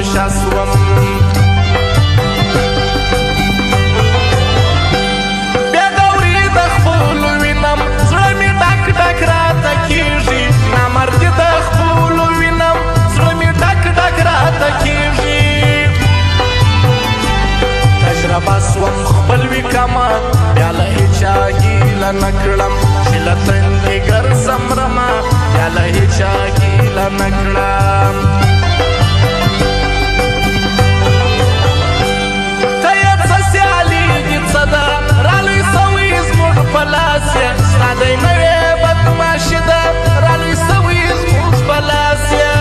تماشا سوم بیا دورې د خپلو وینم زړه مې ډک ډک راته کېږي نامردي د خپلو وینم زړه مې ډک ډک راته کېږي تجربه سوم خپل وي کمه بیا له هېچا ګیله نه کړم چې له تندې ګرځم رمه بیا له هېچا ګیله نه کړم ته یې څه سیالي دي څه ده رالوی سوی زموږ په لاس یې ستا دی نوې بدماشي ده رالوی سوی زموږ په لاس یې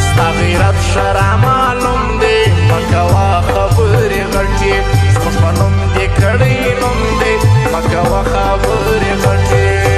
ستا غیرت ښه رامعلوم دی مه کوه خبرې غټې زموږ په نوم دې کړی نوم دی مه کوه خبرې غټې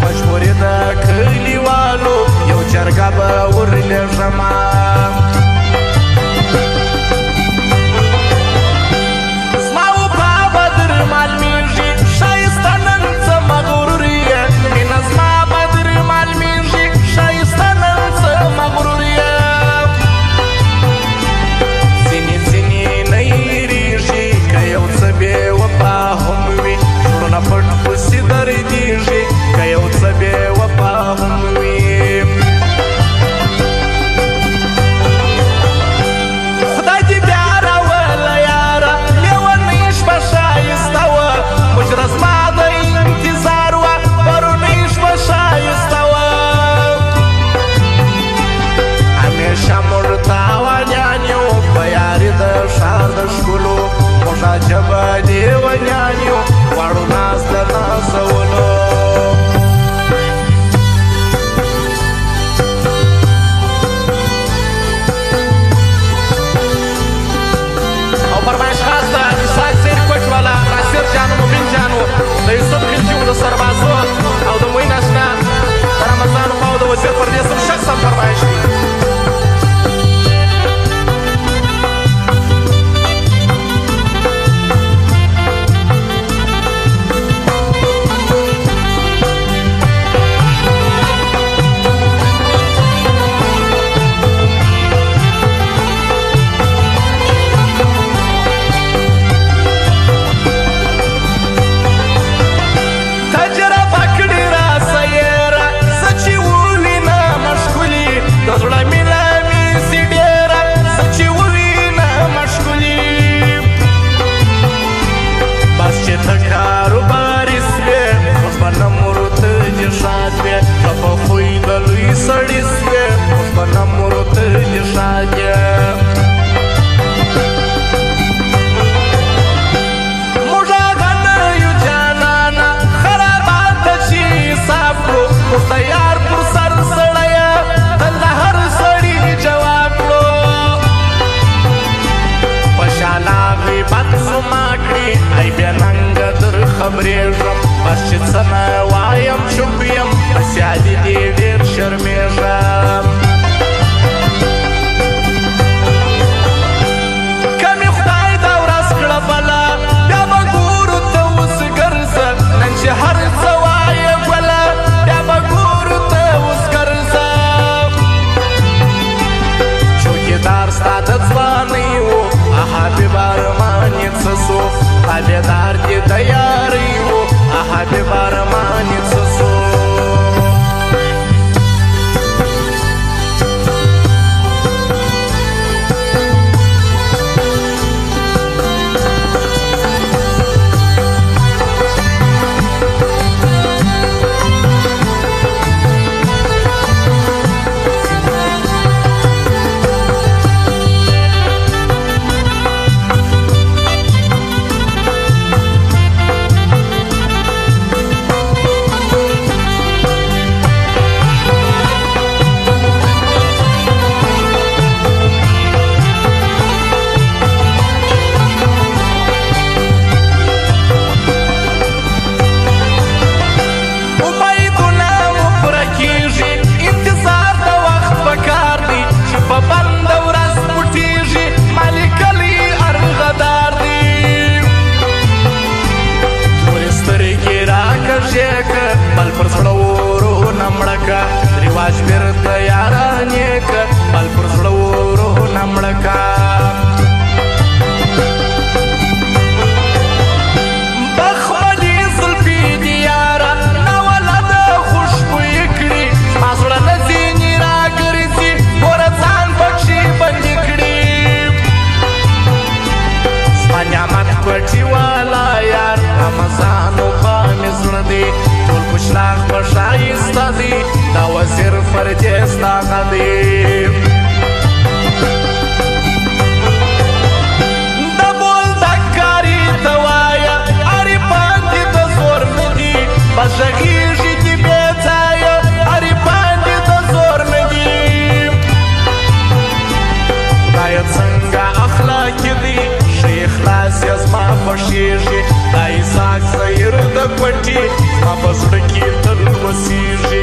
مجبورې د کلیوالو یو جرګه به ورلېږمه زما وفا به در معلومېږي ښایسته نن څه مغرور یې مینه زما به در معلومېږي ښایسته نن څه مغرور یې ځینې ځینې نه هېرېږي که یو څه بې وفا هم وي زړونه پټ پسې دردېږي که یو څه بې وفا هم وي خدای دې بیا راوله یاره لیونۍ شپه ښایسته وه مجره زما د انتظار وه پرونۍ شپه ښایسته وه همیشه موږ تاوانیان یو په یاري د ښار د ښکلو موږ عجبه لیونیان یو غواړو ناز د نازولو او فرمایش خاص د اسحاق سیر کوچ والا ناصر جانو مبین جانو د یوسف خلجیو د سربازو او د معین اشنا د رمضان او د وزیر پردیسم شخصا فرمایش دی خبرېږم بس چې څه نه وایم چوپ یم په سیالي دې ډېر شرمېږم که مې خدای دا ورځ کړه بله بیا به ګورو ته اوس ګرځه نن چې هر څه وایه ګله بیا به ګورو ته اوس ګرځه چوکیدار ستا د ځوانۍ و حبیب ارمان یې څه سو تابعدار دې د یارۍ و حبیب ارمان یې څه سو علاج بیرته یارانې که بل پر زړه روحونه مړه کا بخولي زلفې دي یاره ناوله د خوشبویې کړي زما زړه نه ځینې راګرځي ګوره ځان پکښې بندي کړي زما نعمت پټي والا یار رمضان وبا مې زړه دی ټول پشراق په ښایسته دی دا وزیر فرجې ستا ښه دی د بولدک کاري ته وایه عرفان دې د زور نه دي بس غږېږي دې بې ځایه عرفان دې د زور نه دي خدایه څنګه اخلاقي دي ښه اخلاص یې زما خوښېږي دا اسحاق زهیر د کوټي زما په زړه کې تل وسېږي